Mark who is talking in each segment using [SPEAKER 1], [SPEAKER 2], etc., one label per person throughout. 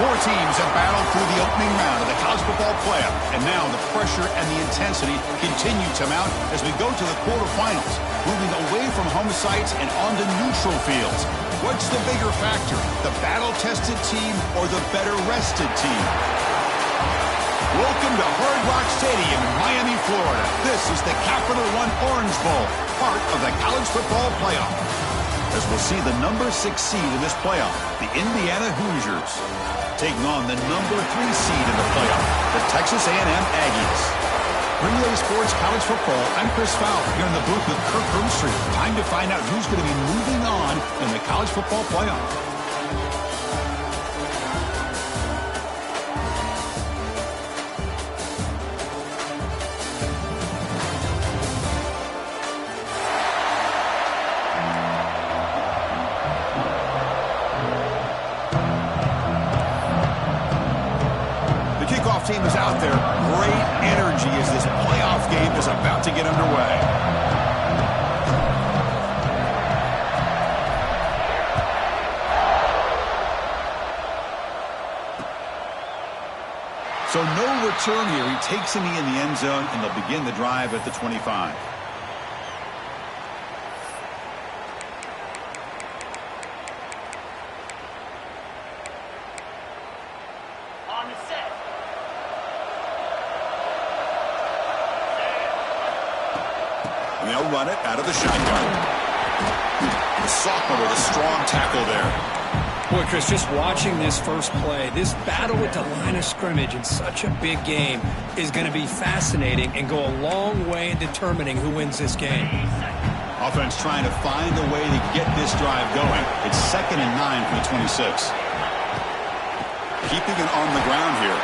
[SPEAKER 1] Four teams have battled through the opening round of the college football playoff, and now the pressure and the intensity continue to mount as we go to the quarterfinals, moving away from home sites and onto neutral fields. What's the bigger factor, the battle-tested team or the better-rested team? Welcome to Hard Rock Stadium in Miami, Florida. This is the Capital One Orange Bowl, part of the college football playoff. As we'll see the number 6 seed in this playoff, the Indiana Hoosiers, taking on the number 3 seed in the playoff, the Texas A&M Aggies. Relay Sports College Football, I'm Chris Fowler here in the booth with Kirk Herbstreit. Time to find out who's going to be moving on in the college football playoff. Team is out there. Great energy as this playoff game is about to get underway. So no return here. He takes him in the end zone, and they'll begin the drive at the 25. They'll run it out of the shotgun. The sophomore with a strong tackle there.
[SPEAKER 2] Boy, Chris, just watching this first play, this battle at the line of scrimmage in such a big game is going to be fascinating and go a long way in determining who wins this game.
[SPEAKER 1] Offense trying to find a way to get this drive going. It's 2nd and 9 for the 26. Keeping it on the ground here.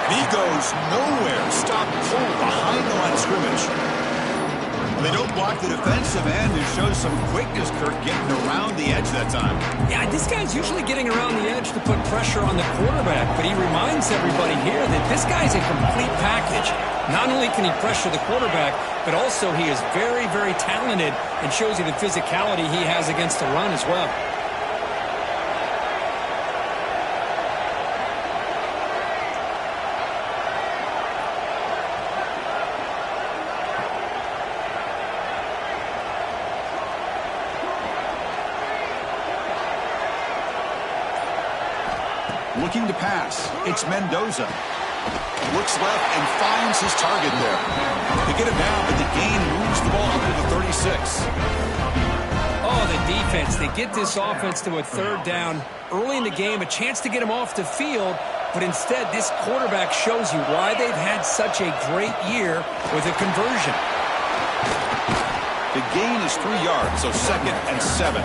[SPEAKER 1] And he goes nowhere. Stop cold behind the line of scrimmage. They don't block the defensive end and show some quickness, Kirk, getting around the edge that time.
[SPEAKER 2] Yeah, this guy's usually getting around the edge to put pressure on the quarterback, but he reminds everybody here that this guy's a complete package. Not only can he pressure the quarterback, but also he is very, very talented and shows you the physicality he has against the run as well.
[SPEAKER 1] Looking to pass. It's Mendoza. Looks left and finds his target there. They get him down, but the gain moves the ball up to the 36.
[SPEAKER 2] Oh, the defense. They get this offense to a 3rd down. Early in the game, a chance to get him off the field, but instead this quarterback shows you why they've had such a great year with a conversion.
[SPEAKER 1] The gain is 3 yards, so 2nd and 7.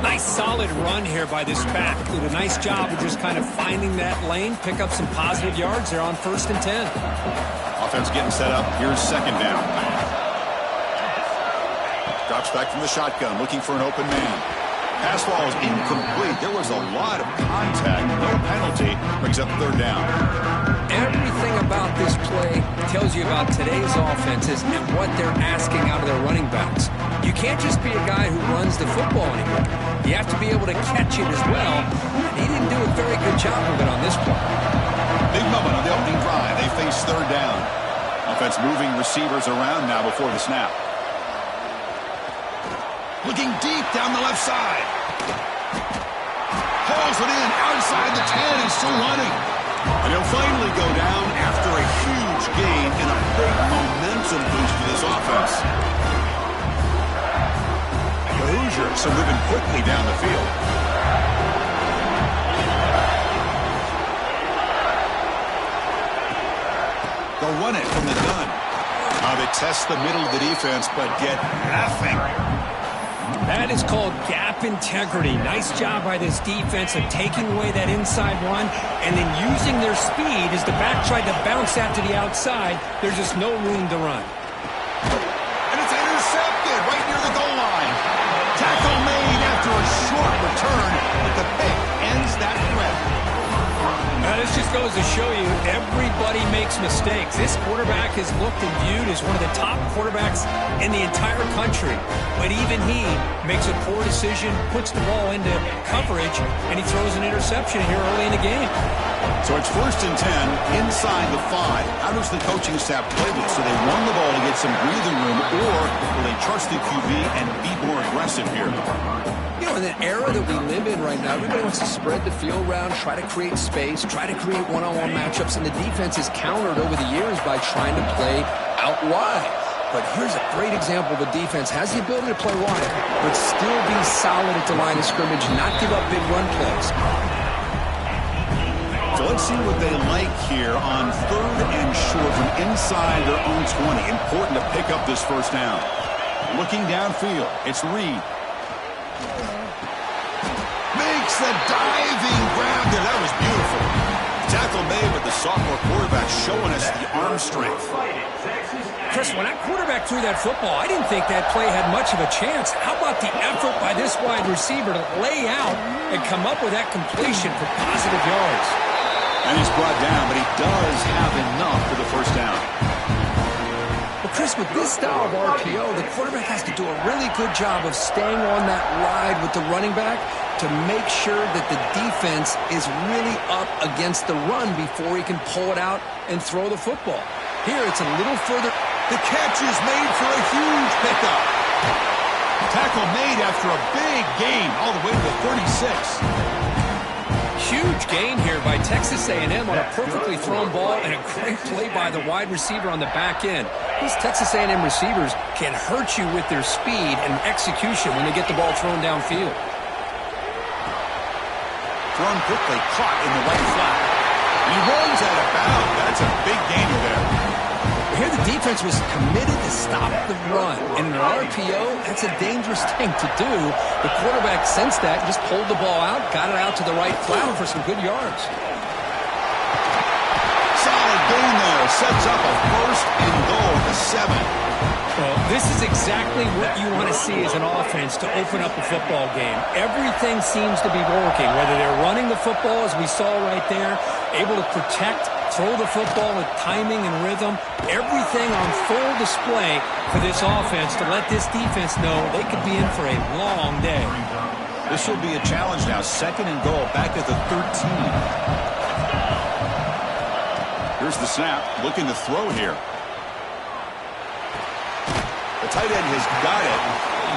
[SPEAKER 2] Nice solid run here by this back. Did a nice job of just kind of finding that lane, pick up some positive yards there on 1st and 10.
[SPEAKER 1] Offense getting set up. Here's 2nd down. Drops back from the shotgun, looking for an open man. Pass ball is incomplete. There was a lot of contact. No penalty. Brings up 3rd down.
[SPEAKER 2] Everything about this play tells you about today's offenses and what they're asking out of their running backs. You can't just be a guy who runs the football anymore. You have to be able to catch it as well, and he didn't do a very good job of it on this play.
[SPEAKER 1] Big moment on the opening drive. They face 3rd down. Offense moving receivers around now before the snap. Looking deep down the left side. Hauls it in outside the 10 and still running. And he'll finally go down after a huge gain and a big momentum boost to this offense. The Hoosiers are moving quickly down the field. They'll run it from the gun. They test the middle of the defense, but get nothing.
[SPEAKER 2] That is called gap integrity. Nice job by this defense of taking away that inside run and then using their speed as the back tried to bounce that to the outside. There's just no room to run.
[SPEAKER 1] And it's intercepted right near the goal line. Tackle made after a short return, but the pick ends that threat.
[SPEAKER 2] That's just goes to show you everybody makes mistakes. This quarterback is looked and viewed as one of the top quarterbacks in the entire country. But even he makes a poor decision, puts the ball into coverage, and he throws an interception here early in the game.
[SPEAKER 1] So it's 1st and 10 inside the 5. How does the coaching staff play this? So they run the ball to get some breathing room, or will they trust the QB and be more aggressive here?
[SPEAKER 2] You know, in the era that we live in right now, everybody wants to spread the field around, try to create space, try to create one-on-one matchups, and the defense is countered over the years by trying to play out wide. But here's a great example of a defense has the ability to play wide, but still be solid at the line of scrimmage, not give up big run plays.
[SPEAKER 1] So let's see what they like here on 3rd and short from inside their own 20. Important to pick up this first down. Looking downfield, it's Reed. Makes the diving grab there. That was beautiful. Tackle made, but the sophomore quarterback showing us the arm strength.
[SPEAKER 2] Chris, when that quarterback threw that football, I didn't think that play had much of a chance. How about the effort by this wide receiver to lay out and come up with that completion for positive yards?
[SPEAKER 1] And he's brought down, but he does have enough for the first down.
[SPEAKER 2] Well, Chris, with this style of RPO, the quarterback has to do a really good job of staying on that ride with the running back to make sure that the defense is really up against the run before he can pull it out and throw the football. Here, it's a little further.
[SPEAKER 1] The catch is made for a huge pickup. Tackle made after a big gain all the way to the 36.
[SPEAKER 2] Huge gain here by Texas A&M on a perfectly thrown ball and a great play by the wide receiver on the back end. These Texas A&M receivers can hurt you with their speed and execution when they get the ball thrown downfield.
[SPEAKER 1] Thrown quickly, caught in the right flat. He runs out of bounds. That's a big gainer there.
[SPEAKER 2] Here the defense was committed to stop the run. And in an RPO, that's a dangerous thing to do. The quarterback sensed that, just pulled the ball out, got it out to the right flat for some good yards.
[SPEAKER 1] Solid gain there. Sets up a 1st and goal at the 7.
[SPEAKER 2] Well, this is exactly what you want to see as an offense to open up a football game. Everything seems to be working, whether they're running the football, as we saw right there, able to protect, throw the football with timing and rhythm, everything on full display for this offense to let this defense know they could be in for a long day.
[SPEAKER 1] This will be a challenge now. 2nd and goal, back at the 13. Here's the snap, looking to throw here. The tight end has got it.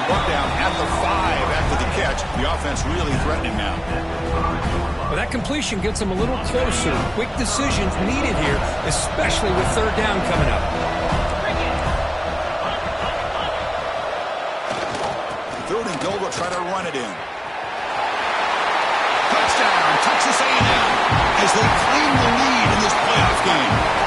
[SPEAKER 1] Brought down at the 5 after the catch. The offense really threatening now.
[SPEAKER 2] Well, that completion gets them a little closer. Quick decisions needed here, especially with 3rd down coming up.
[SPEAKER 1] 3rd and goal, will try to run it in. Touchdown, Texas A&M, as they claim the lead in this playoff game.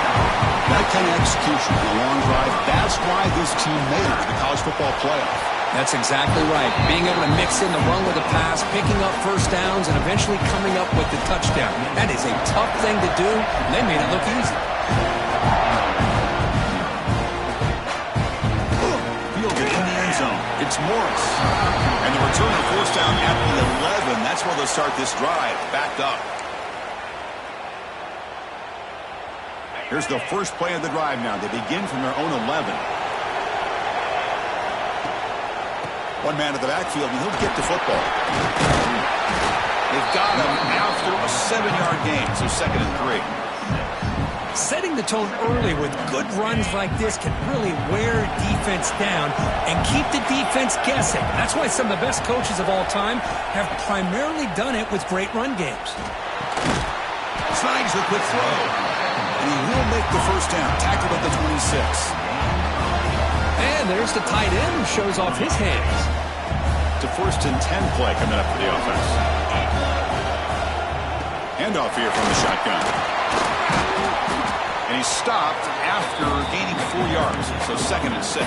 [SPEAKER 1] That kind of execution on a long drive, that's why this team made it to the college football playoff.
[SPEAKER 2] That's exactly right. Being able to mix in the run with the pass, picking up first downs, and eventually coming up with the touchdown. That is a tough thing to do, and they made it look easy.
[SPEAKER 1] Fielded in the end zone. It's Morris. And the return of 4th down at the 11. That's where they'll start this drive. Backed up. Here's the first play of the drive now. They begin from their own 11. One man to the backfield, and he'll get the football. They've got him after a 7-yard gain, so 2nd and 3.
[SPEAKER 2] Setting the tone early with good runs like this can really wear defense down and keep the defense guessing. That's why some of the best coaches of all time have primarily done it with great run games.
[SPEAKER 1] Snags the quick throw. And he will make the first down. Tackled at the 26.
[SPEAKER 2] And there's the tight end who shows off his hands.
[SPEAKER 1] To 1st and 10 play coming up for the offense. Handoff here from the shotgun. And he's stopped after gaining 4 yards. So 2nd and 6.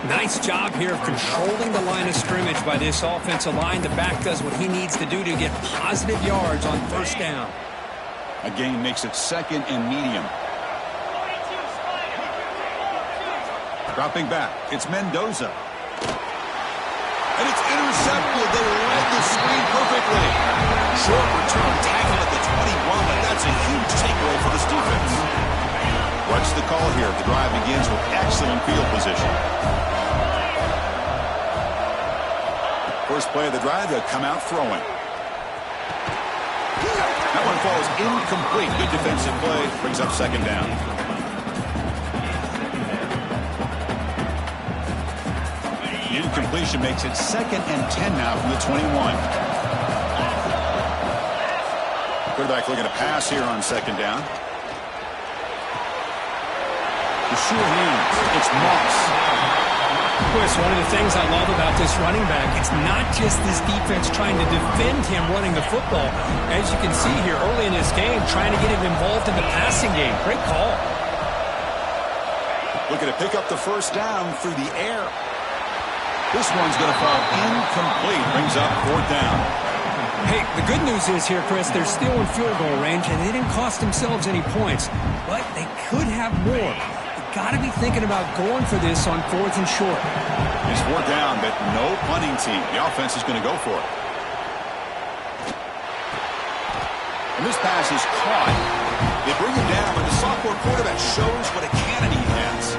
[SPEAKER 2] Nice job here of controlling the line of scrimmage by this offensive line. The back does what he needs to do to get positive yards on 1st down.
[SPEAKER 1] A gain makes it 2nd and medium. Dropping back, it's Mendoza. And it's intercepted. They read the screen perfectly. Short return, tackle at the 21, but that's What's the call here? The drive begins with excellent field position. First play of the drive, they'll come out throwing. That one falls incomplete. Good defensive play. Brings up second down. Incompletion makes it 2nd and 10 now from the 21. Quarterback looking to pass here on 2nd down. The sure hands. It's Moss.
[SPEAKER 2] Chris, one of the things I love about this running back, it's not just this defense trying to defend him running the football. As you can see here early in this game, trying to get him involved in the passing game. Great call.
[SPEAKER 1] Looking to pick up the first down through the air. This one's going to fall incomplete. Brings up 4th down.
[SPEAKER 2] Hey, the good news is here, Chris, they're still in field goal range, and they didn't cost themselves any points. But they could have more. Got to be thinking about going for this on 4th and short.
[SPEAKER 1] It's 4th down, but no punting team. The offense is going to go for it. And this pass is caught. They bring him down, but the sophomore quarterback shows what a cannon he has.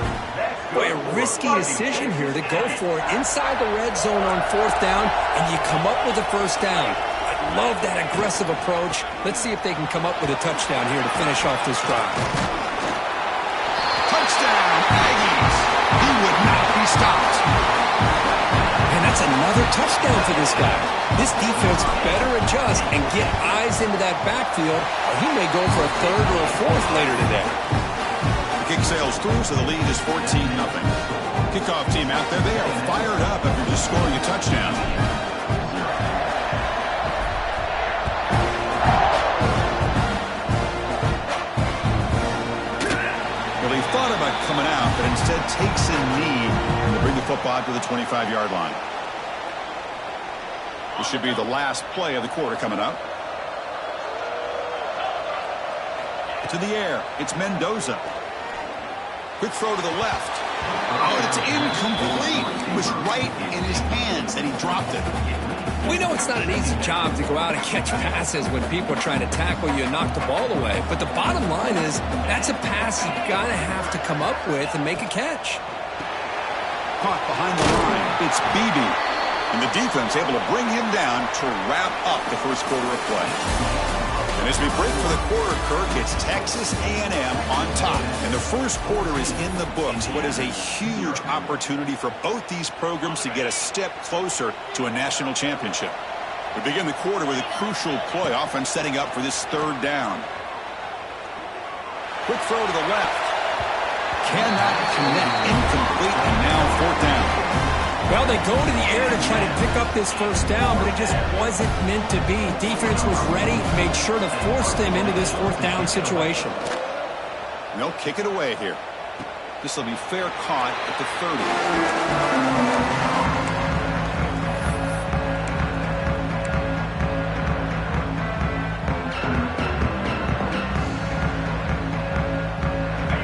[SPEAKER 2] Boy, a risky decision here to go for it inside the red zone on 4th down, and you come up with a first down. I love that aggressive approach. Let's see if they can come up with a touchdown here to finish off this drive.
[SPEAKER 1] Touchdown, Aggies. He would not be stopped.
[SPEAKER 2] And that's another touchdown for this guy. This defense better adjust and get eyes into that backfield, or he may go for a 3rd or a 4th later today.
[SPEAKER 1] The kick sails through, so the lead is 14-0. Kickoff team out there, they are fired up after just scoring a touchdown. Well, he thought about coming out, but instead takes a knee to bring the football to the 25-yard line. This should be the last play of the quarter coming up. To the air, it's Mendoza. Quick throw to the left. Oh, it's incomplete. It was right in his hands, and he dropped it.
[SPEAKER 2] We know it's not an easy job to go out and catch passes when people are trying to tackle you and knock the ball away. But the bottom line is that's a pass you've got to have to come up with and make a catch.
[SPEAKER 1] Caught behind the line. It's Beebe. And the defense able to bring him down to wrap up the first quarter of play. And as we break for the quarter, Kirk, it's Texas A&M on top. And the first quarter is in the books. What is a huge opportunity for both these programs to get a step closer to a national championship. We begin the quarter with a crucial play, offense setting up for this 3rd down. Quick throw to the left. Cannot connect. Incomplete, and now 4th down.
[SPEAKER 2] Well, they go to the air to try to pick up this first down, but it just wasn't meant to be. Defense was ready, made sure to force them into this 4th down situation.
[SPEAKER 1] They'll kick it away here. This will be fair caught at the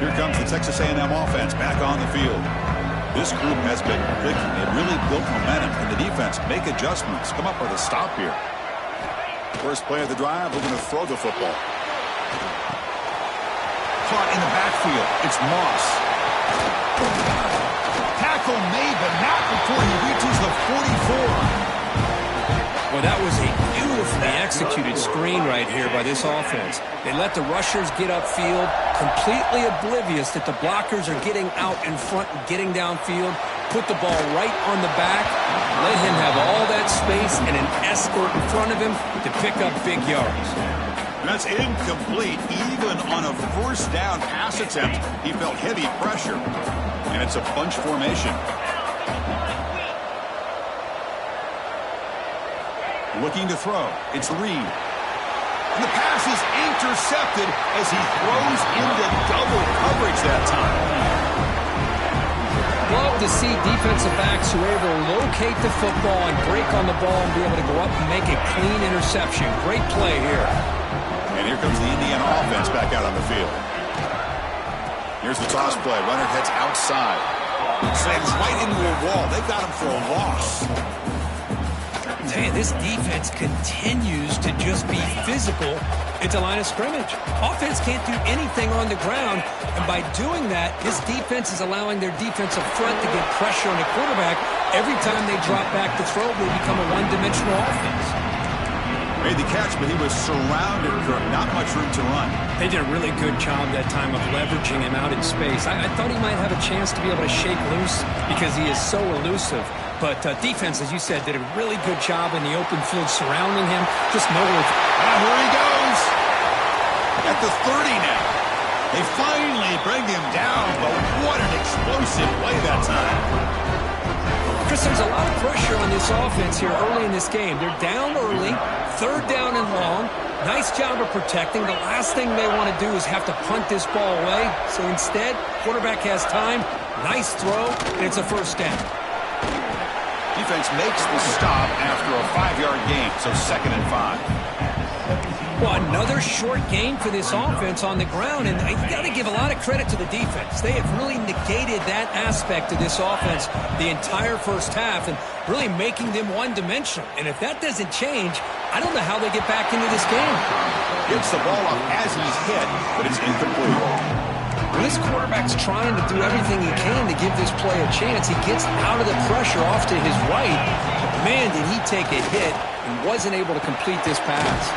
[SPEAKER 1] 30. Here comes the Texas A&M offense back on the field. This group has been clicking. It really built momentum, and the defense make adjustments. Come up with a stop here. First play of the drive, we're going to throw the football. Caught in the backfield. It's Moss. Tackle made, but not before he reaches the 44.
[SPEAKER 2] Well, that was a beautifully executed screen right here by this offense. They let the rushers get upfield, completely oblivious that the blockers are getting out in front and getting downfield, put the ball right on the back, let him have all that space and an escort in front of him to pick up big yards.
[SPEAKER 1] That's incomplete. Even on a first down pass attempt, he felt heavy pressure. And it's a bunch formation. Looking to throw. It's Reed. And the pass is intercepted as he throws into double coverage that time.
[SPEAKER 2] Love to see defensive backs who are able to locate the football and break on the ball and be able to go up and make a clean interception. Great play here.
[SPEAKER 1] And here comes the Indiana offense back out on the field. Here's the toss play. Runner heads outside. Slams right into a wall. They got him for a loss.
[SPEAKER 2] tell you, this defense continues to just be physical at the line of scrimmage. Offense can't do anything on the ground, and by doing that, this defense is allowing their defensive front to get pressure on the quarterback. Every time they drop back to throw, they become a one-dimensional offense.
[SPEAKER 1] Made the catch, but he was surrounded, not much room to run.
[SPEAKER 2] They did a really good job that time of leveraging him out in space. I thought he might have a chance to be able to shake loose because he is so elusive. But defense, as you said, did a really good job in the open field surrounding him. Just nowhere.
[SPEAKER 1] Here he goes. At the 30 now. They finally bring him down, but what an explosive play that time.
[SPEAKER 2] Chris, there's a lot of pressure on this offense here early in this game. They're down early, 3rd down and long. Nice job of protecting. The last thing they want to do is have to punt this ball away. So instead, quarterback has time. Nice throw, and it's a 1st down.
[SPEAKER 1] Defense makes the stop after a 5-yard gain, so 2nd and 5.
[SPEAKER 2] Well, another short game for this offense on the ground, and you got to give a lot of credit to the defense. They have really negated that aspect of this offense the entire first half and really making them one-dimensional. And if that doesn't change, I don't know how they get back into this game.
[SPEAKER 1] Gets the ball up as he's hit, but it's incomplete.
[SPEAKER 2] When this quarterback's trying to do everything he can to give this play a chance, he gets out of the pressure off to his right. Man, did he take a hit and wasn't able to complete this pass.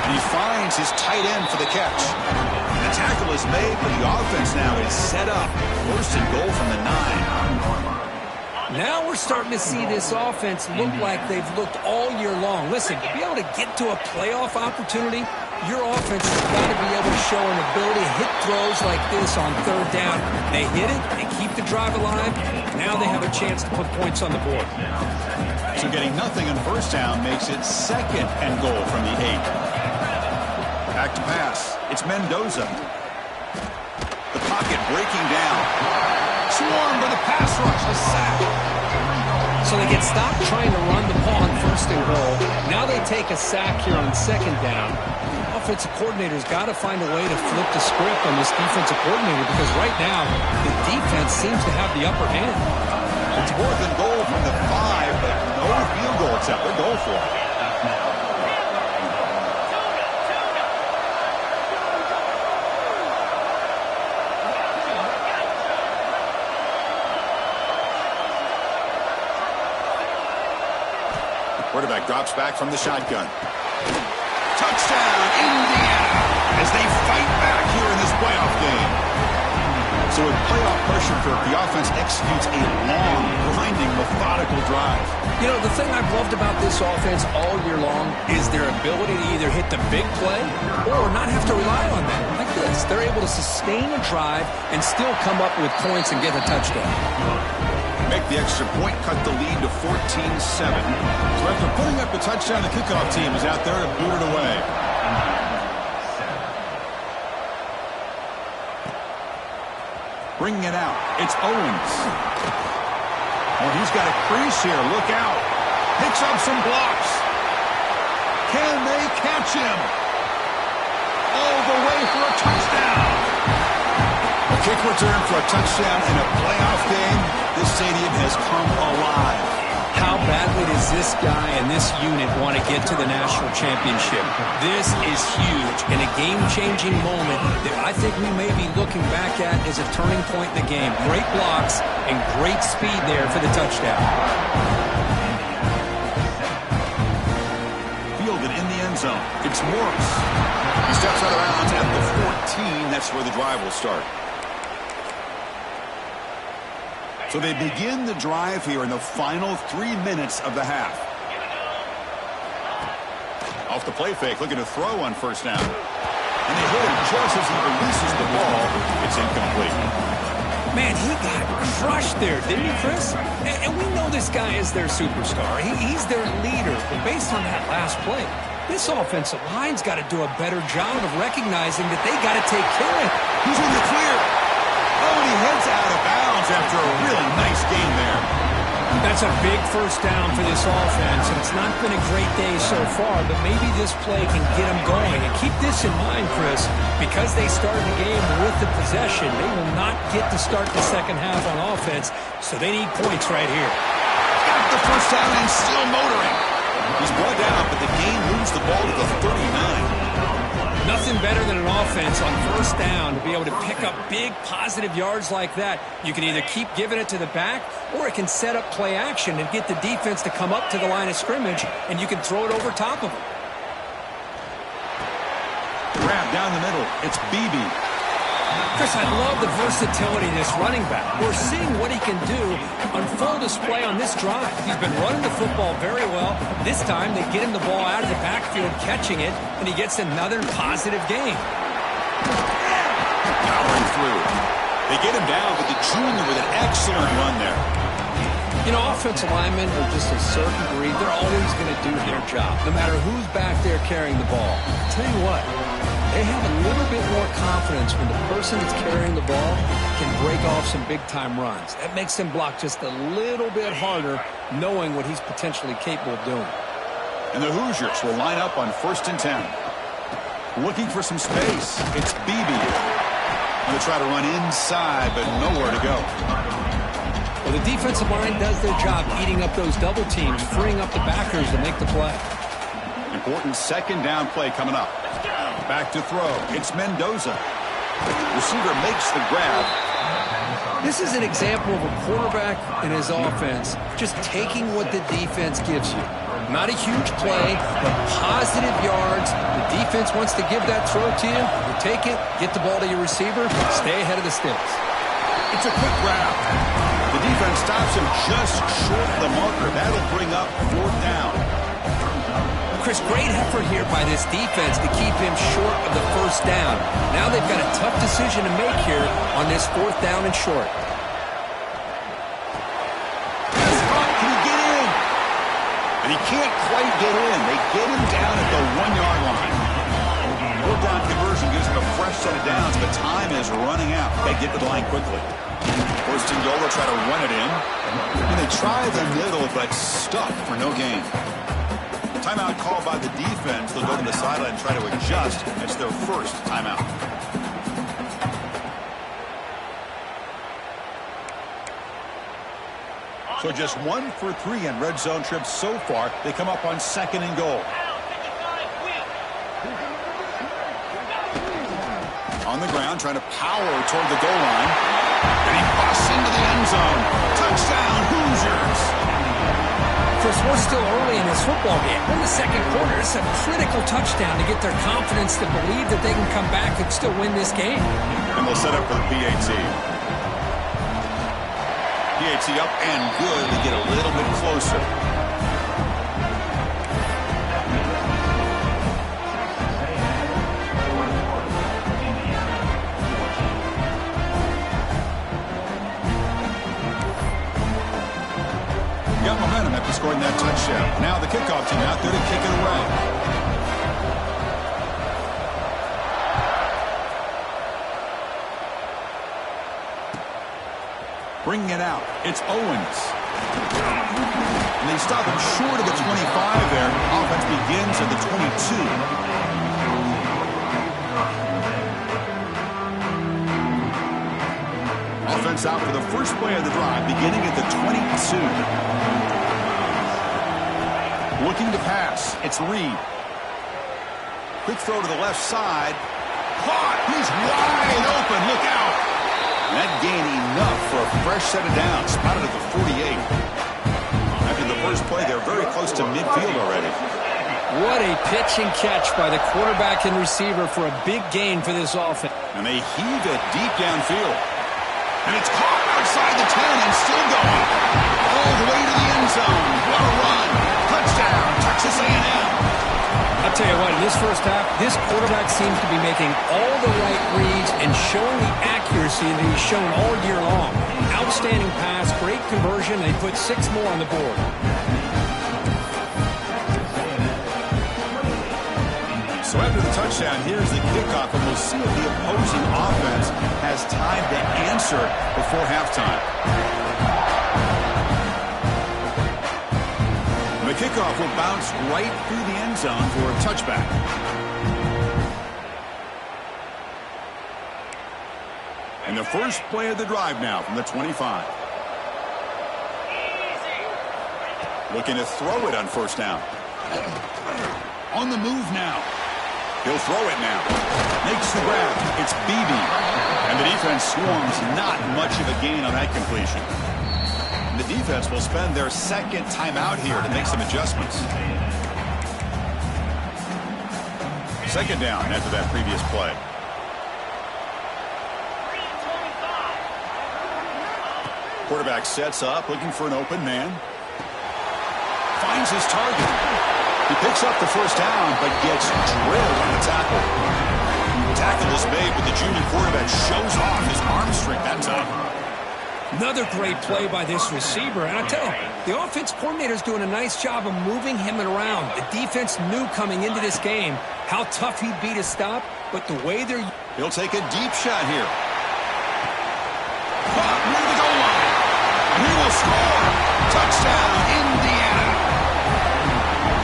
[SPEAKER 1] And he finds his tight end for the catch. The tackle is made, but the offense now is set up. 1st and goal from the 9.
[SPEAKER 2] Now we're starting to see this offense look like they've looked all year long. Listen, to be able to get to a playoff opportunity, your offense has got to be able to show an ability to hit throws like this on 3rd down. They hit it, they keep the drive alive. Now they have a chance to put points on the board.
[SPEAKER 1] So getting nothing on 1st down makes it 2nd and goal from the 8. Back to pass. It's Mendoza. The pocket breaking down. Swarmed by the pass rush. A sack.
[SPEAKER 2] So they get stopped trying to run the ball on 1st and goal. Now they take a sack here on 2nd down. The offensive coordinator's got to find a way to flip the script on this defensive coordinator because right now the defense seems to have the upper hand.
[SPEAKER 1] It's 4th and goal from the 5, but no field goal attempt. They'll go for it. Quarterback drops back from the shotgun. Touchdown, Indiana, as they fight back here in this playoff game. So with playoff pressure, the offense executes a long, grinding, methodical drive.
[SPEAKER 2] You know, the thing I've loved about this offense all year long is their ability to either hit the big play or not have to rely on that. Like this, they're able to sustain a drive and still come up with points and get a touchdown.
[SPEAKER 1] Make the extra point, cut the lead to 14-7. So after putting up the touchdown, the kickoff team is out there to boot it away. Bringing it out, it's Owens. Oh, he's got a crease here, look out. Picks up some blocks. Can they catch him? All the way for a touchdown. A kick return for a touchdown in a playoff game. This stadium has come alive.
[SPEAKER 2] How badly does this guy and this unit want to get to the national championship? This is huge and a game-changing moment that I think we may be looking back at as a turning point in the game. Great blocks and great speed there for the touchdown.
[SPEAKER 1] Fielded in the end zone. It's Morris. He steps out of bounds at the 14. That's where the drive will start. So they begin the drive here in the final 3 minutes of the half. Off the play fake, looking to throw on 1st down. And they hit him just as he releases the ball. It's incomplete.
[SPEAKER 2] Man, he got crushed there, didn't he, Chris? And we know this guy is their superstar. He's their leader. But based on that last play, this offensive line's got to do a better job of recognizing that they got to take care of him.
[SPEAKER 1] He's in the clear. Oh, and he heads out of bounds after a really nice game there.
[SPEAKER 2] That's a big 1st down for this offense, and it's not been a great day so far, but maybe this play can get them going. And keep this in mind, Chris, because they started the game with the possession, they will not get to start the second half on offense, so they need points right here.
[SPEAKER 1] Got the 1st down and still motoring. He's brought down, but the gain moves the ball to the 39.
[SPEAKER 2] Nothing better than an offense on first down to be able to pick up big positive yards like that. You can either keep giving it to the back, or it can set up play action and get the defense to come up to the line of scrimmage, and you can throw it over top of them.
[SPEAKER 1] Grab down the middle. It's Beebe.
[SPEAKER 2] Chris, I love the versatility of this running back. We're seeing what he can do on full display on this drive. He's been running the football very well. This time, they get him the ball out of the backfield, catching it, and he gets another positive gain.
[SPEAKER 1] Powering through. They get him down, but the junior with an excellent run there.
[SPEAKER 2] You know, offensive linemen are just a certain breed. They're always going to do their job, no matter who's back there carrying the ball. I'll tell you what, they have a little bit more confidence when the person that's carrying the ball can break off some big-time runs. That makes them block just a little bit harder, knowing what he's potentially capable of doing.
[SPEAKER 1] And the Hoosiers will line up on 1st and 10. Looking for some space. It's Beebe. Going to try to run inside, but nowhere to go.
[SPEAKER 2] Well, the defensive line does their job eating up those double teams, freeing up the backers to make the play.
[SPEAKER 1] Important 2nd down play coming up. Back to throw. It's Mendoza. Receiver makes the grab.
[SPEAKER 2] This is an example of a quarterback and his offense just taking what the defense gives you. Not a huge play, but positive yards. The defense wants to give that throw to you. You take it, get the ball to your receiver, stay ahead of the sticks.
[SPEAKER 1] It's a quick grab. The defense stops him just short of the marker. That'll bring up 4th down.
[SPEAKER 2] Chris, great effort here by this defense to keep him short of the 1st down. Now they've got a tough decision to make here on this 4th down and short.
[SPEAKER 1] Can he get in? And he can't quite get in. They get him down at the 1-yard line. 4th down conversion gives him a fresh set of downs, but time is running out. They get to the line quickly. 1st and goal, they'll try to run it in. And they try the middle, but stuck for no gain. Timeout called by the defense. They'll go to the sideline and try to adjust. It's their 1st timeout. So just 1 for 3 in red zone trips so far. They come up on 2nd and goal. On the ground, trying to power toward the goal line. And he busts into the end zone. Touchdown, Hoosiers.
[SPEAKER 2] Chris, we're still early in this football game. We're in the 2nd quarter. It's a critical touchdown to get their confidence to believe that they can come back and still win this game.
[SPEAKER 1] And they'll set up for the PAT. PAT up and good to get a little bit closer. Got momentum after scoring that touchdown. Now the kickoff team out there to kick it away. Bringing it out. It's Owens. And they stop him short of the 25 there. Offense begins at the 22. Offense out for the first play of the drive, beginning at the 22. Looking to pass. It's Reed. Quick throw to the left side. Caught. He's wide open. Look out. And that gained enough for a fresh set of downs. Spotted at the 48. After the first play, they're very close to midfield already.
[SPEAKER 2] What a pitch and catch by the quarterback and receiver for a big gain for this offense.
[SPEAKER 1] And they heave it deep downfield. And it's caught outside the 10 and still going. All the way to the end zone. What a run. Touchdown, Texas A&M.
[SPEAKER 2] I'll tell you what, in this first half, this quarterback seems to be making all the right reads and showing the accuracy that he's shown all year long. Outstanding pass, great conversion, and they put 6 more on the board.
[SPEAKER 1] So after the touchdown, here's the kickoff, and we'll see if the opposing offense has time to answer before halftime. The kickoff will bounce right through the end zone for a touchback. And the first play of the drive now from the 25. Looking to throw it on 1st down. On the move now. He'll throw it now. Makes the grab. It's Beebe. And the defense swarms. Not much of a gain on that completion. And the defense will spend their second timeout here to make some adjustments. Second down after that previous play. Quarterback sets up, looking for an open man. Finds his target. He picks up the first down, but gets drilled on the tackle. Tackle is made, but the junior quarterback shows off his arm strength that time.
[SPEAKER 2] Another great play by this receiver. And I tell you, the offense coordinator's doing a nice job of moving him around. The defense knew coming into this game how tough he'd be to stop, but the way they're...
[SPEAKER 1] He'll take a deep shot here. Near the goal line. He will score. Touchdown, Indiana.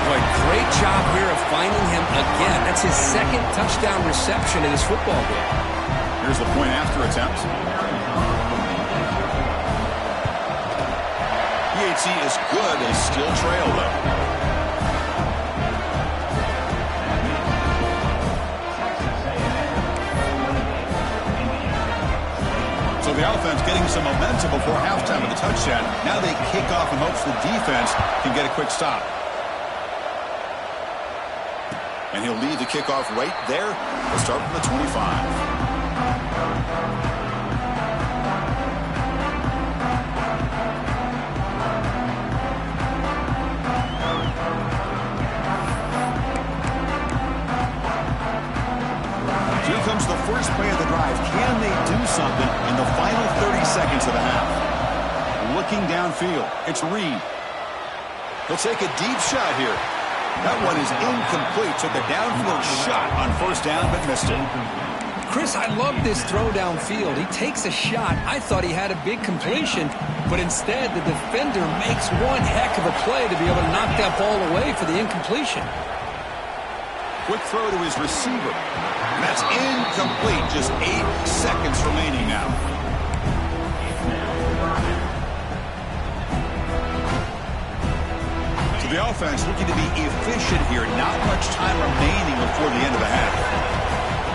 [SPEAKER 2] Boy, great job here of finding him again. That's his second touchdown reception in this football game.
[SPEAKER 1] Here's the point after attempt. PAT is good. They still trail, though. So the offense getting some momentum before halftime with the touchdown. Now they kick off in hopes the defense can get a quick stop. And he'll lead the kickoff right there. We'll start from the 25. Here comes the first play of the drive. Can they do something in the final 30 seconds of the half? Looking downfield. It's Reed. He'll take a deep shot here. That one is incomplete. Took a downfield shot on first down, but missed it.
[SPEAKER 2] Chris, I love this throw downfield. He takes a shot. I thought he had a big completion, but instead the defender makes one heck of a play to be able to knock that ball away for the incompletion.
[SPEAKER 1] Quick throw to his receiver. And that's incomplete. Just 8 seconds remaining now. So the offense looking to be efficient here. Not much time remaining before the end of the half.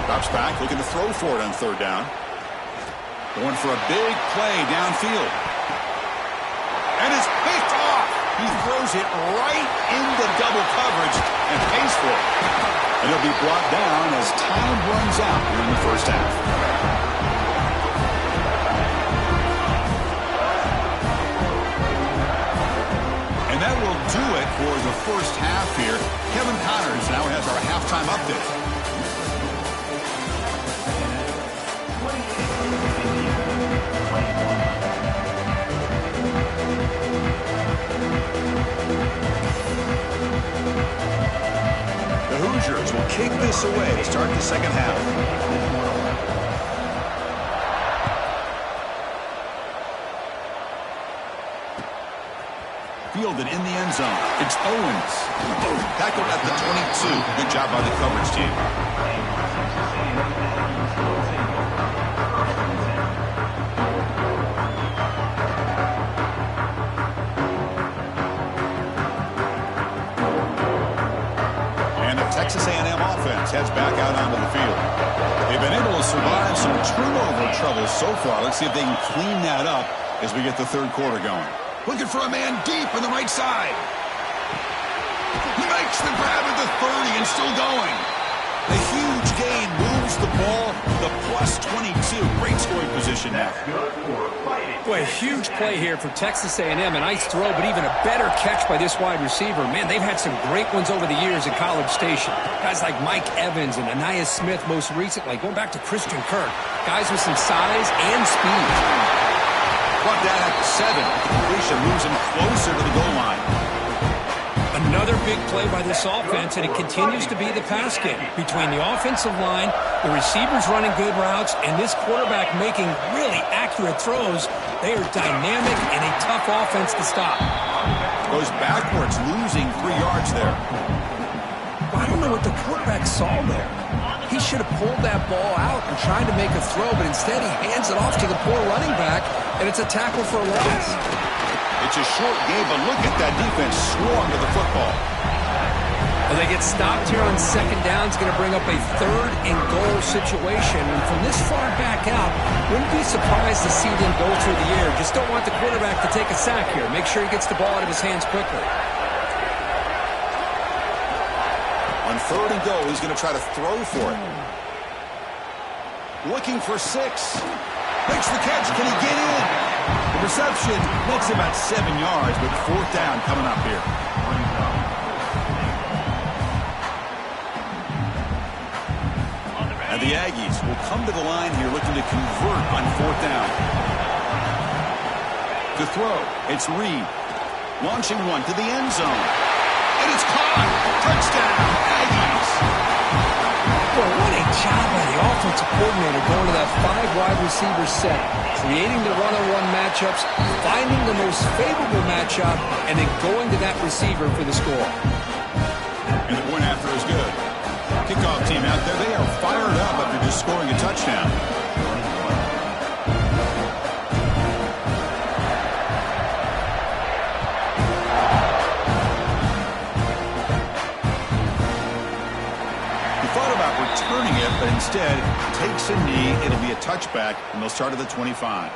[SPEAKER 1] Drops back, looking to throw for it on third down. Going for a big play downfield. And it's picked off. He throws it right into double coverage and pays for it. And he'll be brought down as time runs out here in the first half. And that will do it for the first half here. Kevin Connors now has our halftime update. The Hoosiers will kick this away to start the second half. Fielded in the end zone. It's Owens. Tackled at the 22. Good job by the coverage team. Texas A&M offense heads back out onto the field. They've been able to survive some turnover troubles so far. Let's see if they can clean that up as we get the third quarter going. Looking for a man deep on the right side. He makes the grab at the 30 and still going. A huge gain moves the ball to the plus 22. Great scoring position now.
[SPEAKER 2] Boy, a huge play here for Texas A&M. A nice throw, but even a better catch by this wide receiver. Man, they've had some great ones over the years at College Station. Guys like Mike Evans and Anais Smith most recently. Going back to Christian Kirk. Guys with some size and speed.
[SPEAKER 1] Brought down at the 7. Completion moves him closer to the goal line.
[SPEAKER 2] Another big play by this offense, and it continues to be the pass game. Between the offensive line, the receivers running good routes, and this quarterback making really accurate throws, they are dynamic and a tough offense to stop.
[SPEAKER 1] Goes backwards, losing 3 yards there.
[SPEAKER 2] I don't know what the quarterback saw there. He should have pulled that ball out and tried to make a throw, but instead he hands it off to the poor running back, and it's a tackle for a loss.
[SPEAKER 1] It's a short game, but look at that defense swarm to the football.
[SPEAKER 2] Well, they get stopped here on second down. It's going to bring up a 3rd and goal situation. And from this far back out, wouldn't be surprised to see them go through the air. Just don't want the quarterback to take a sack here. Make sure he gets the ball out of his hands quickly.
[SPEAKER 1] On 3rd and goal, he's going to try to throw for it. Looking for 6. Makes the catch. Can he get in? The reception makes about 7 yards, but 4th down coming up here. And the Aggies will come to the line here looking to convert on 4th down. To throw, it's Reed. Launching one to the end zone. And it's caught. Touchdown, Aggies.
[SPEAKER 2] Well, what a job by the offensive coordinator going to that 5 wide receiver set, creating the one-on-one matchups, finding the most favorable matchup, and then going to that receiver for the score.
[SPEAKER 1] And the point after is good. Kickoff team out there, they are fired up after just scoring a touchdown. Returning it, but instead takes a knee. It'll be a touchback, and they'll start at the 25.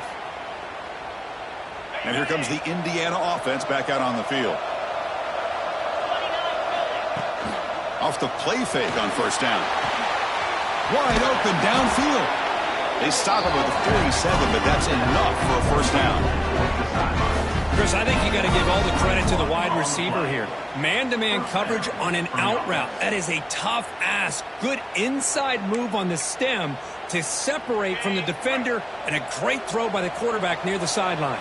[SPEAKER 1] And here comes the Indiana offense back out on the field. Off the play fake on 1st down. Wide open downfield. They stop him at the 47, but that's enough for a 1st down.
[SPEAKER 2] Chris, I think you got to give all the credit to the wide receiver here. Man-to-man coverage on an out route. That is a tough ask. Good inside move on the stem to separate from the defender, and a great throw by the quarterback near the sideline.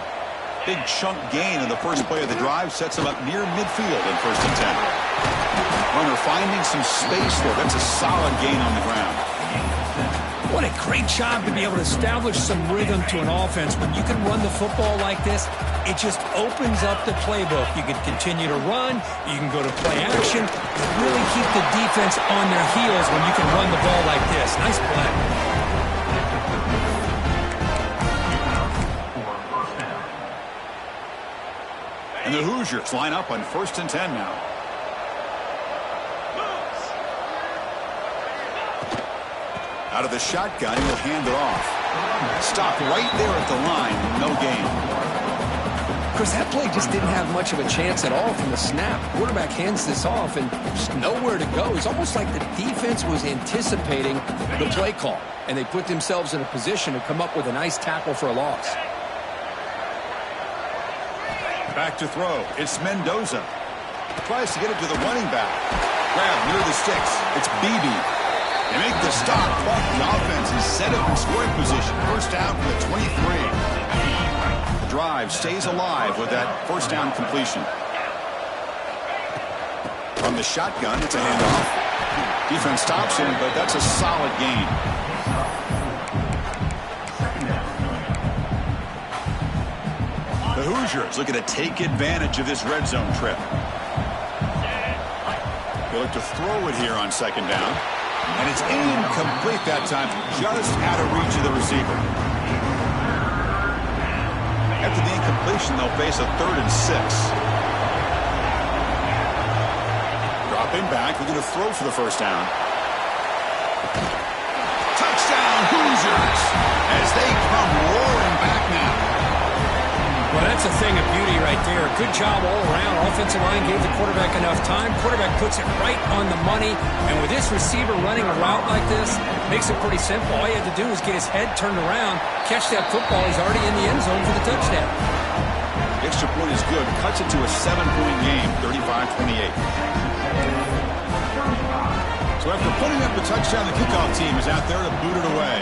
[SPEAKER 1] Big chunk gain in the first play of the drive sets him up near midfield in 1st and 10. Runner finding some space there. That's a solid gain on the ground.
[SPEAKER 2] What a great job to be able to establish some rhythm to an offense. When you can run the football like this, it just opens up the playbook. You can continue to run. You can go to play action. Really keep the defense on their heels when you can run the ball like this. Nice play.
[SPEAKER 1] And the Hoosiers line up on 1st and 10 now. Out of the shotgun, he'll hand it off. Stopped right there at the line. No gain.
[SPEAKER 2] Chris, that play just didn't have much of a chance at all from the snap. Quarterback hands this off and just nowhere to go. It's almost like the defense was anticipating the play call, and they put themselves in a position to come up with a nice tackle for a loss.
[SPEAKER 1] Back to throw. It's Mendoza. Tries to get it to the running back. Grab near the sticks. It's Beebe. They make the stop, but the offense is set up in scoring position. 1st down for the 23. The drive stays alive with that 1st down completion. From the shotgun, it's a handoff. Defense stops him, but that's a solid gain. The Hoosiers looking to take advantage of this red zone trip. They look to throw it here on 2nd down. And it's incomplete that time, just out of reach of the receiver. After the incompletion, they'll face a 3rd and 6. Dropping back, looking to throw for the 1st down. Touchdown, Hoosiers, as they come roaring back now.
[SPEAKER 2] Well, that's a thing of beauty right there. Good job all around. Offensive line gave the quarterback enough time. Quarterback puts it right on the money. And with this receiver running a route like this, makes it pretty simple. All you have to do is get his head turned around, catch that football. He's already in the end zone for the touchdown.
[SPEAKER 1] The extra point is good. Cuts it to a 7-point game, 35-28. So after putting up the touchdown, the kickoff team is out there to boot it away.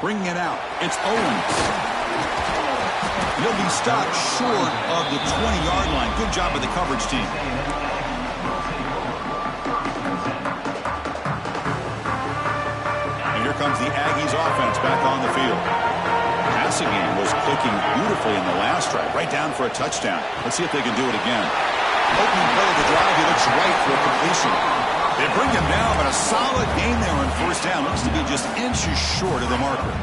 [SPEAKER 1] Bringing it out, it's Owens. He'll be stopped short of the 20-yard line. Good job by the coverage team. And here comes the Aggies offense back on the field. Passing game was clicking beautifully in the last drive, right down for a touchdown. Let's see if they can do it again. Opening play of the drive, he looks right for a completion. They bring him down, but a solid gain there on 1st down. Looks to be just inches short of the marker.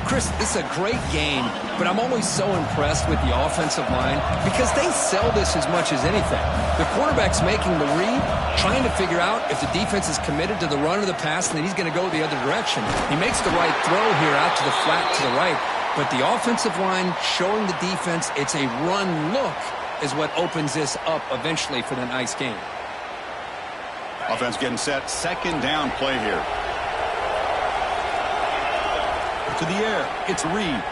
[SPEAKER 2] Chris, this is a great game, but I'm always so impressed with the offensive line because they sell this as much as anything. The quarterback's making the read, trying to figure out if the defense is committed to the run or the pass, and then he's going to go the other direction. He makes the right throw here out to the flat to the right, but the offensive line showing the defense it's a run look is what opens this up eventually for the nice game.
[SPEAKER 1] Offense getting set. Second down play here. To the air. It's Reed.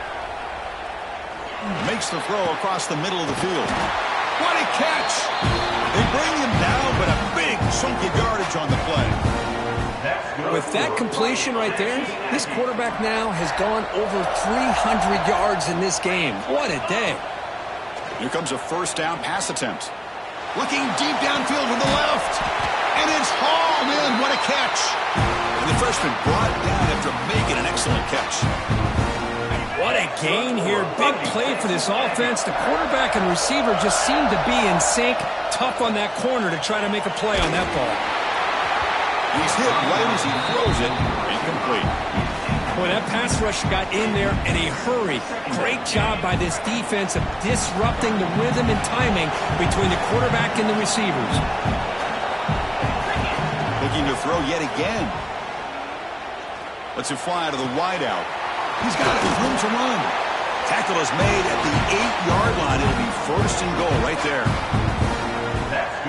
[SPEAKER 1] Makes the throw across the middle of the field. What a catch! They bring him down, but a big chunk of yardage on the play.
[SPEAKER 2] With that completion right there, this quarterback now has gone over 300 yards in this game. What a day.
[SPEAKER 1] Here comes a first down pass attempt. Looking deep downfield with the left. And it's hauled in. What a catch. And the freshman brought down after making an excellent catch.
[SPEAKER 2] What a gain here. Big play for this offense. The quarterback and receiver just seem to be in sync. Tough on that corner to try to make a play on that ball.
[SPEAKER 1] He's hit right as he throws it. Incomplete.
[SPEAKER 2] Boy, that pass rush got in there in a hurry. Great job by this defense of disrupting the rhythm and timing between the quarterback and the receivers.
[SPEAKER 1] Looking to throw yet again. Lets it fly to the wideout. He's got it. There's room to run. Tackle is made at the 8-yard line. It'll be first and goal right there.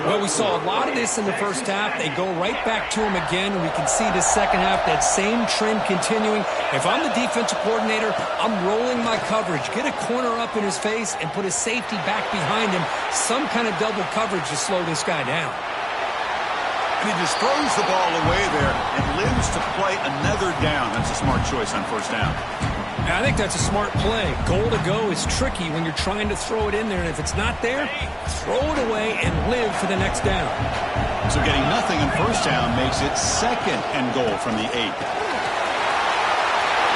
[SPEAKER 2] Well, we saw a lot of this in the first half. They go right back to him again, and we can see the second half, that same trend continuing. If I'm the defensive coordinator, I'm rolling my coverage. Get a corner up in his face and put a safety back behind him. Some kind of double coverage to slow this guy down.
[SPEAKER 1] And he just throws the ball away there and lives to play another down. That's a smart choice on first down.
[SPEAKER 2] I think that's a smart play. Goal to go is tricky when you're trying to throw it in there, and if it's not there, throw it away and live for the next down.
[SPEAKER 1] So getting nothing in first down makes it second and goal from the 8.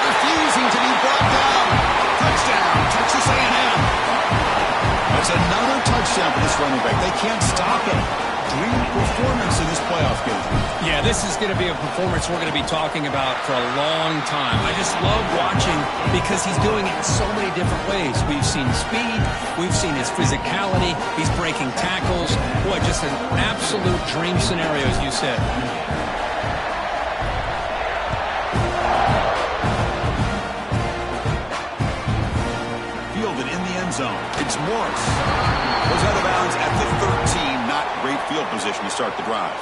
[SPEAKER 1] Refusing to be brought down. Touchdown, Texas A&M. That's another touchdown for this running back. They can't stop him. Dream performance in this playoff game.
[SPEAKER 2] Yeah, this is going to be a performance we're going to be talking about for a long time. I just love watching because he's doing it in so many different ways. We've seen speed. We've seen his physicality. He's breaking tackles. Boy, just an absolute dream scenario, as you said.
[SPEAKER 1] Fielded in the end zone. It's Morris. Goes out of bounds at the 13. Not great field position to start the drive.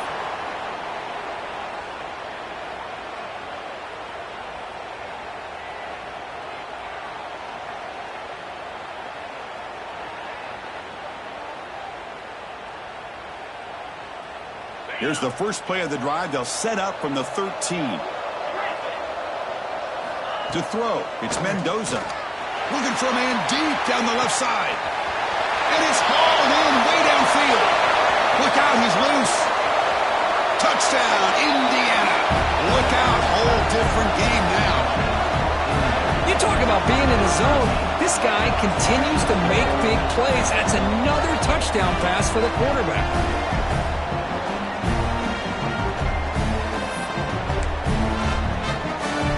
[SPEAKER 1] Here's the first play of the drive. They'll set up from the 13. To throw, it's Mendoza. Looking for a man deep down the left side. And it's hauled in way downfield. Look out, he's loose. Touchdown, Indiana. Look out, whole different game now.
[SPEAKER 2] You talk about being in the zone. This guy continues to make big plays. That's another touchdown pass for the quarterback.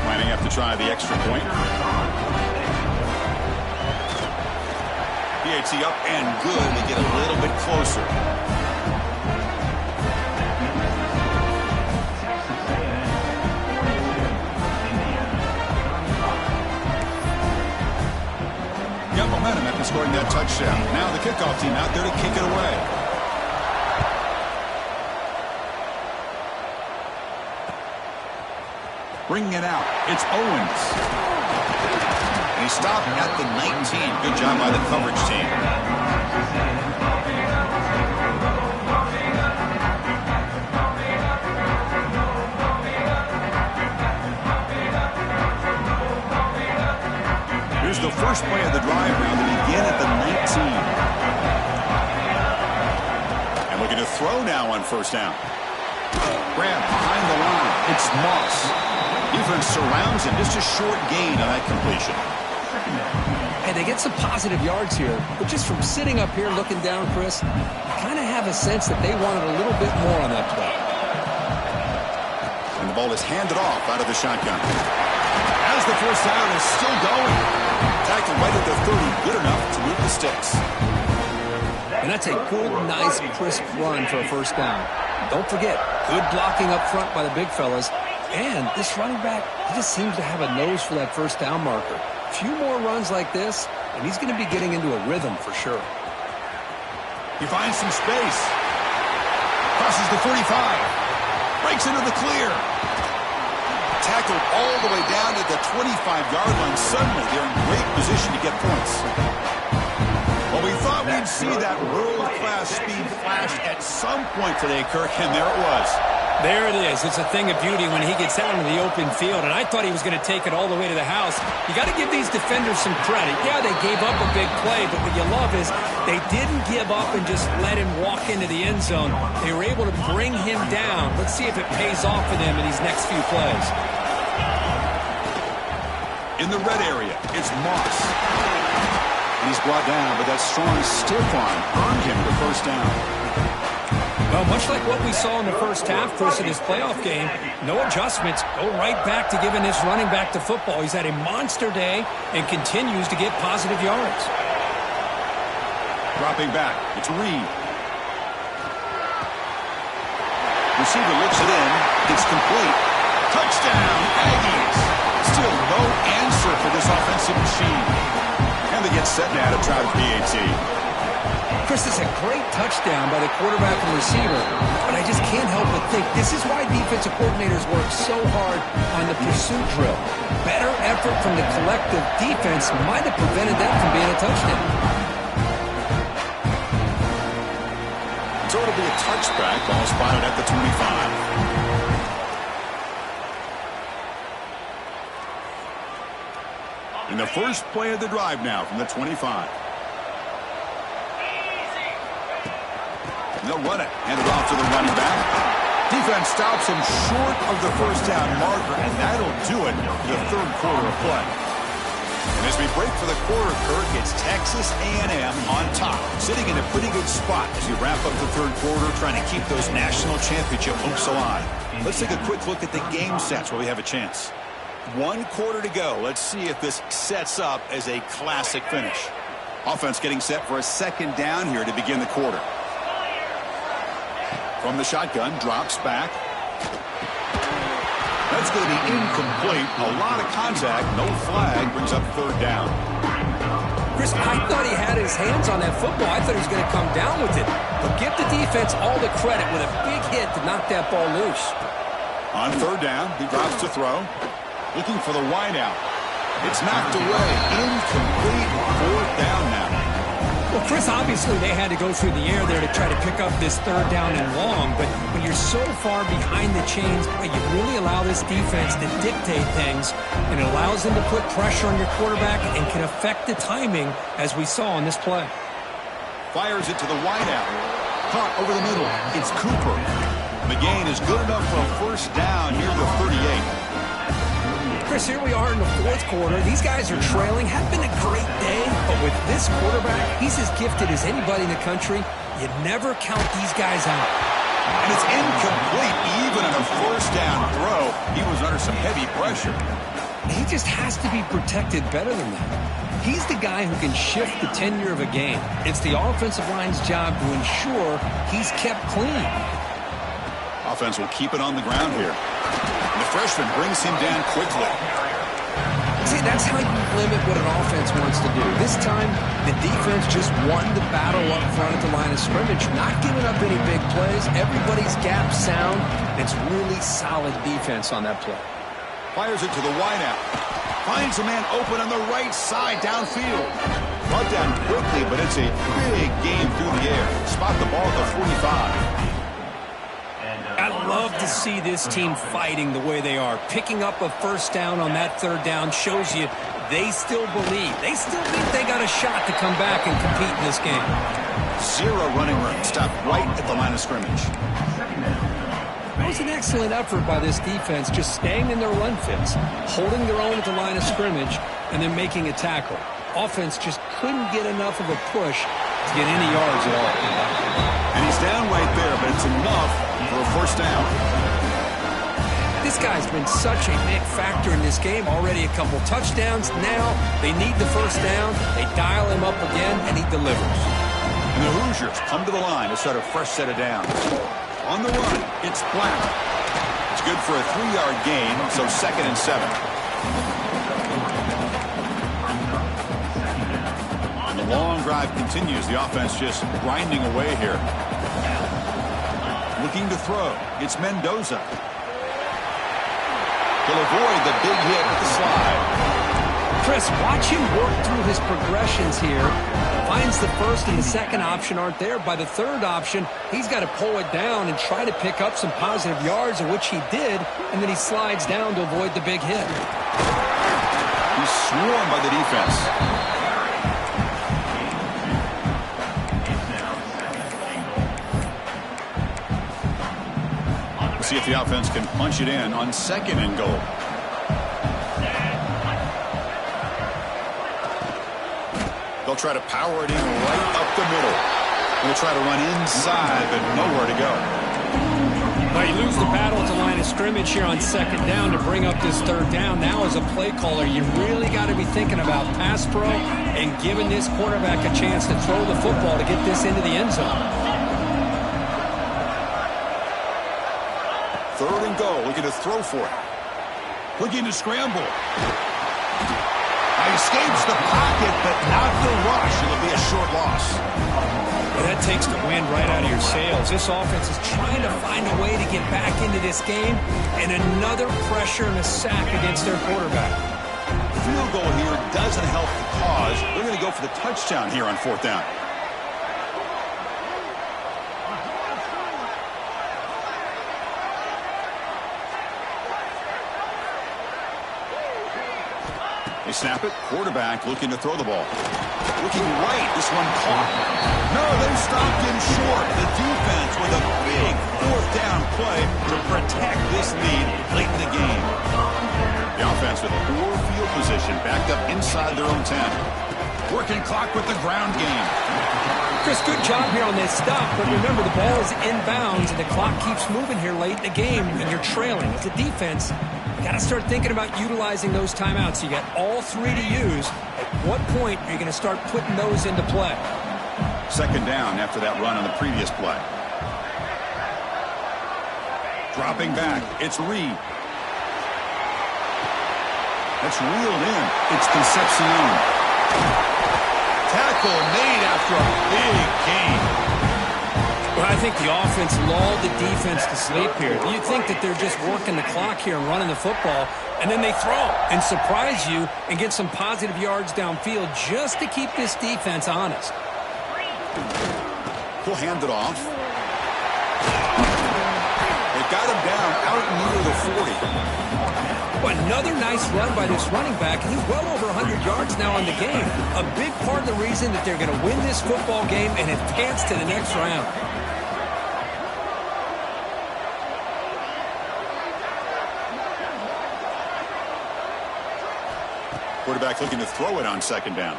[SPEAKER 1] Might have to try the extra point. PAT up and good to get a little bit closer. Got momentum after scoring that touchdown. Now the kickoff team out there to kick it away. Bringing it out. It's Owens. And he stopped at the 19. Good job by the coverage team. Here's the first play of the drive now to begin at the 19. And looking to throw now on first down. Grab behind the line. It's Moss. Defense surrounds him. Just a short gain on that completion.
[SPEAKER 2] Hey, they get some positive yards here, but just from sitting up here looking down, Chris, I kind of have a sense that they wanted a little bit more on that play.
[SPEAKER 1] And the ball is handed off out of the shotgun. As the first down is still going. Tackle right at the 30. Good enough to move the sticks.
[SPEAKER 2] And that's a good, nice, crisp run for a first down. Don't forget, good blocking up front by the big fellas. And this running back, he just seems to have a nose for that first down marker. A few more runs like this, and he's going to be getting into a rhythm for sure.
[SPEAKER 1] He finds some space. Crosses the 45. Breaks into the clear. Tackled all the way down to the 25-yard line. Suddenly, they're in great position to get points. Well, we thought we'd see that world-class speed flash at some point today, Kirk, and there it was.
[SPEAKER 2] There it is. It's a thing of beauty when he gets out into the open field, and I thought he was going to take it all the way to the house. You got to give these defenders some credit. Yeah, they gave up a big play, but what you love is they didn't give up and just let him walk into the end zone. They were able to bring him down. Let's see if it pays off for them in these next few plays.
[SPEAKER 1] In the red area, it's Moss. And he's brought down, but that strong stiff arm earned him the first down.
[SPEAKER 2] Well, much like what we saw in the first half, Chris, in this playoff game, no adjustments. Go right back to giving this running back to football. He's had a monster day and continues to get positive yards.
[SPEAKER 1] Dropping back, it's Reed. Receiver looks it in. It's complete. Touchdown, Aggies. Still no answer for this offensive machine. And they get set now to try the PAT.
[SPEAKER 2] Chris, this is a great touchdown by the quarterback and receiver, but I just can't help but think this is why defensive coordinators work so hard on the pursuit drill. Better effort from the collective defense might have prevented that from being a touchdown.
[SPEAKER 1] So it'll be a touchback, ball spotted at the 25. In the first play of the drive now from the 25. They'll run it. Hand it off to the running back. Defense stops him short of the first down marker, and that'll do it for the third quarter of play. And as we break for the quarter, Kirk, it's Texas A&M on top, sitting in a pretty good spot as we wrap up the third quarter, trying to keep those national championship hopes alive. Let's take a quick look at the game sets where we have a chance. 1 quarter to go. Let's see if this sets up as a classic finish. Offense getting set for a second down here to begin the quarter. From the shotgun, drops back. That's going to be incomplete. A lot of contact, no flag, brings up third down.
[SPEAKER 2] Chris, I thought he had his hands on that football. I thought he was going to come down with it. But give the defense all the credit with a big hit to knock that ball loose.
[SPEAKER 1] On third down, he drops to throw. Looking for the wideout. It's knocked away. Incomplete. Fourth down now.
[SPEAKER 2] Well, Chris, obviously they had to go through the air there to try to pick up this third down and long, but when you're so far behind the chains, you really allow this defense to dictate things, and it allows them to put pressure on your quarterback and can affect the timing, as we saw on this play.
[SPEAKER 1] Fires it to the wideout. Caught over the middle. It's Cooper. The gain is good enough for a first down near the 38.
[SPEAKER 2] Chris, here we are in the fourth quarter. These guys are trailing. Had been a great day, but with this quarterback, he's as gifted as anybody in the country. You never count these guys out.
[SPEAKER 1] And it's incomplete, even on a first down throw. He was under some heavy pressure.
[SPEAKER 2] He just has to be protected better than that. He's the guy who can shift the tenure of a game. It's the offensive line's job to ensure he's kept clean.
[SPEAKER 1] Offense will keep it on the ground here. The freshman brings him down quickly.
[SPEAKER 2] See, that's how you limit what an offense wants to do. This time, the defense just won the battle up front at the line of scrimmage, not giving up any big plays. Everybody's gap sound. It's really solid defense on that play.
[SPEAKER 1] Fires it to the wideout. Finds a man open on the right side downfield. Brought down quickly, but it's a big game through the air. Spot the ball at the 45.
[SPEAKER 2] I love to see this team fighting the way they are. Picking up a first down on that third down shows you they still believe. They still think they got a shot to come back and compete in this game.
[SPEAKER 1] Zero running room. Stopped right at the line of scrimmage.
[SPEAKER 2] It was an excellent effort by this defense, just staying in their run fits, holding their own at the line of scrimmage, and then making a tackle. Offense just couldn't get enough of a push to get any yards at all.
[SPEAKER 1] And he's down right there, but it's enough for a first down.
[SPEAKER 2] This guy's been such a big factor in this game. Already a couple touchdowns. Now they need the first down. They dial him up again, and he delivers.
[SPEAKER 1] And the Hoosiers come to the line to start a fresh set of downs. On the run, it's Black. It's good for a 3-yard gain, so 2nd and 7. And the long drive continues. The offense just grinding away here. Looking to throw. It's Mendoza. He'll avoid the big hit with the slide.
[SPEAKER 2] Chris, watch him work through his progressions here. Finds the first and the second option aren't there. By the third option, he's got to pull it down and try to pick up some positive yards, of which he did, and then he slides down to avoid the big hit.
[SPEAKER 1] He's swarmed by the defense. We'll see if the offense can punch it in on 2nd and goal. They'll try to power it in right up the middle. They'll try to run inside, but nowhere to go.
[SPEAKER 2] Well, you lose the battle at the line of scrimmage here on 2nd down to bring up this 3rd down. Now, as a play caller, you really got to be thinking about pass pro and giving this quarterback a chance to throw the football to get this into the end zone.
[SPEAKER 1] 3rd and goal, looking to throw for it. Looking to scramble. Escapes the pocket, but not the rush. It'll be a short loss.
[SPEAKER 2] Well, that takes the wind right out of your sails. This offense is trying to find a way to get back into this game, and another pressure and a sack against their quarterback.
[SPEAKER 1] Field goal here doesn't help the cause. They're going to go for the touchdown here on 4th down. They snap it. Quarterback looking to throw the ball. Looking right. This one caught. No, they stopped him short. The defense with a big 4th down play to protect this lead late in the game. The offense with poor field position backed up inside their own 10. Working clock with the ground game.
[SPEAKER 2] Chris, good job here on this stop, but remember the ball is inbounds and the clock keeps moving here late in the game and you're trailing. As a defense, got to start thinking about utilizing those timeouts. You got all 3 to use. At what point are you going to start putting those into play?
[SPEAKER 1] 2nd down after that run on the previous play. Dropping back. It's Reed. That's reeled in. It's Concepcion. Tackle made after a big gain.
[SPEAKER 2] Well, I think the offense lulled the defense to sleep here. You think that they're just working the clock here and running the football, and then they throw and surprise you and get some positive yards downfield just to keep this defense honest.
[SPEAKER 1] He'll hand it off. They got him down out near the 40.
[SPEAKER 2] Well, another nice run by this running back. He's well over 100 yards now in the game. A big part of the reason that they're going to win this football game and advance to the next round.
[SPEAKER 1] Quarterback looking to throw it on 2nd down.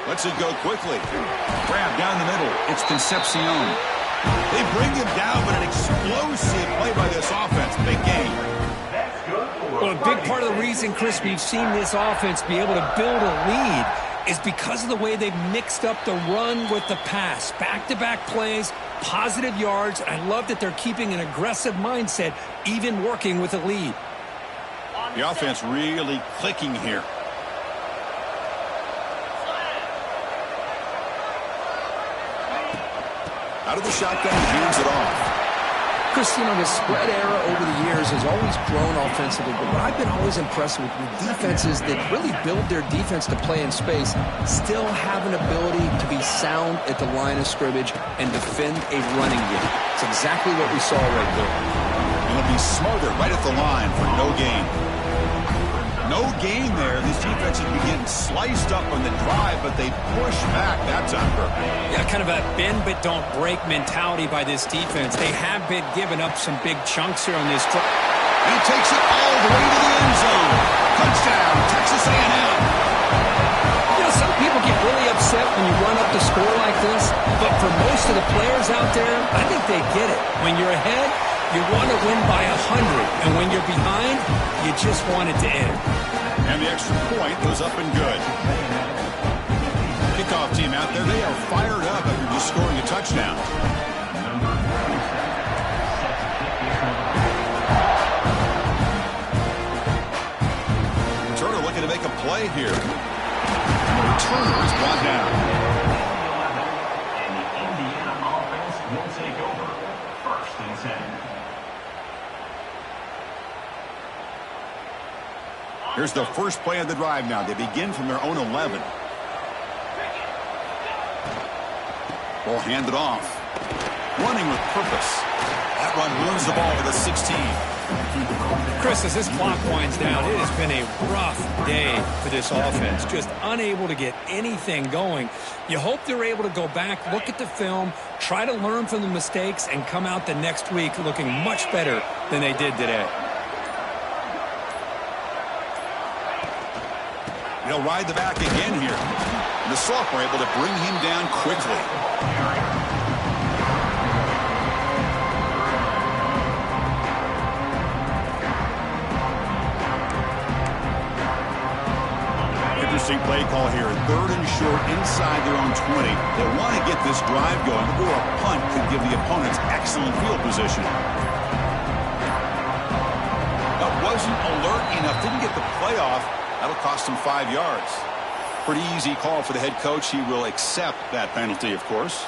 [SPEAKER 1] Lets it go quickly. Grab down the middle. It's Concepcion. They bring him down, but an explosive play by this offense. Big game.
[SPEAKER 2] Well, a big part of the reason, Chris, we've seen this offense be able to build a lead is because of the way they've mixed up the run with the pass. Back-to-back plays, positive yards. I love that they're keeping an aggressive mindset, even working with a lead.
[SPEAKER 1] The offense really clicking here. Out of the shotgun, hands it off.
[SPEAKER 2] Chris, you know, the spread era over the years has always grown offensively, but what I've been always impressed with defenses that really build their defense to play in space still have an ability to be sound at the line of scrimmage and defend a running game. It's exactly what we saw right there.
[SPEAKER 1] And they'll be smarter right at the line for no gain. No gain there. This defense has been getting sliced up on the drive, but they push back that time.
[SPEAKER 2] Yeah, kind of a bend but don't break mentality by this defense. They have been giving up some big chunks here on this drive.
[SPEAKER 1] He takes it all the way to the end zone. Touchdown, Texas A&M.
[SPEAKER 2] You know, some people get really upset when you run up the score like this, but for most of the players out there, I think they get it. When you're ahead, You want to win by 100, and when you're behind, you just want it to end.
[SPEAKER 1] And the extra point goes up and good. Kickoff team out there, they are fired up after just scoring a touchdown. Turner looking to make a play here. The returner is brought down.
[SPEAKER 3] And the Indiana offense will take over. 1st and 10.
[SPEAKER 1] Here's the first play of the drive now. They begin from their own 11. Ball handed off. Running with purpose. That run moves the ball to the 16.
[SPEAKER 2] Chris, as this clock winds down, it has been a rough day for this offense. Just unable to get anything going. You hope they're able to go back, look at the film, try to learn from the mistakes, and come out the next week looking much better than they did today.
[SPEAKER 1] They'll ride the back again here. And the sophomore able to bring him down quickly. Interesting play call here. 3rd and short inside their own 20. They want to get this drive going, or a punt could give the opponents excellent field position. That wasn't alert enough. Didn't get the play off. That'll cost him 5 yards. Pretty easy call for the head coach. He will accept that penalty, of course.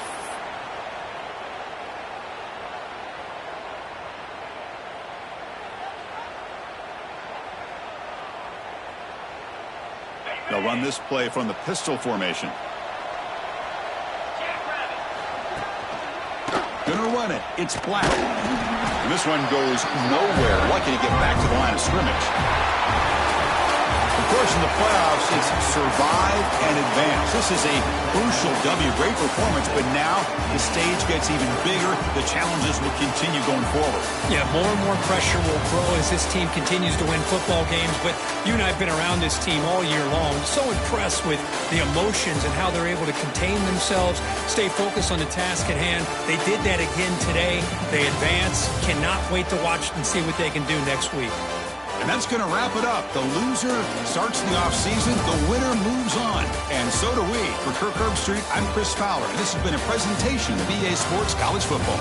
[SPEAKER 1] They'll run this play from the pistol formation. Gonna run it. It's Black. And this one goes nowhere. Lucky to get back to the line of scrimmage. Of course, in the playoffs, it's survive and advance. This is a crucial W. Great performance, but now the stage gets even bigger. The challenges will continue going forward.
[SPEAKER 2] Yeah, more and more pressure will grow as this team continues to win football games. But you and I have been around this team all year long. So impressed with the emotions and how they're able to contain themselves, stay focused on the task at hand. They did that again today. They advance. Cannot wait to watch and see what they can do next week.
[SPEAKER 1] And that's going to wrap it up. The loser starts the offseason. The winner moves on. And so do we. For Kirk Herbstreit, I'm Chris Fowler. And this has been a presentation of EA Sports College Football.